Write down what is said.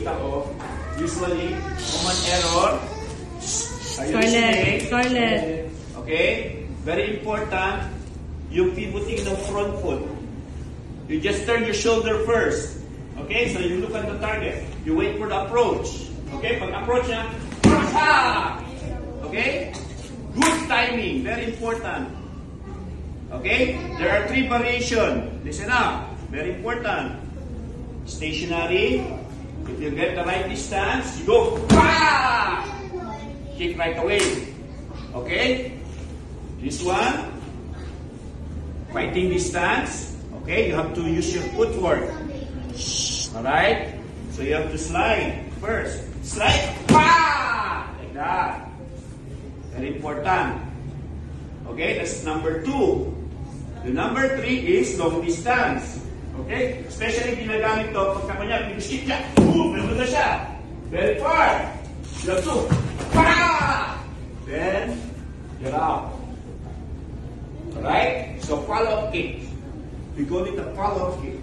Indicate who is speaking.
Speaker 1: nakikita ko, usually, common error. Are you listening?
Speaker 2: Scarlett.
Speaker 1: Okay? Very important, yung pivoting ng front foot. You just turn your shoulder first. Okay? So you look at the target. You wait for the approach. Okay? Pag approach niya, okay? Good timing. Very important. Okay? There are 3 variations. Listen up. Very important. Stationary. If you get the right distance, you go, kick right away. Okay? This one, fighting distance. Okay? You have to use your footwork. Alright? So you have to slide first. Slide, like that. Very important. Okay? That's number 2. The number 3 is long distance. Okay? Especially ginagamit to pagka kanya, pinuskip siya. Boom! Nandun na siya. Very far. You have to. Then, get out. Alright? So, follow-up kick. We call it a follow-up kick.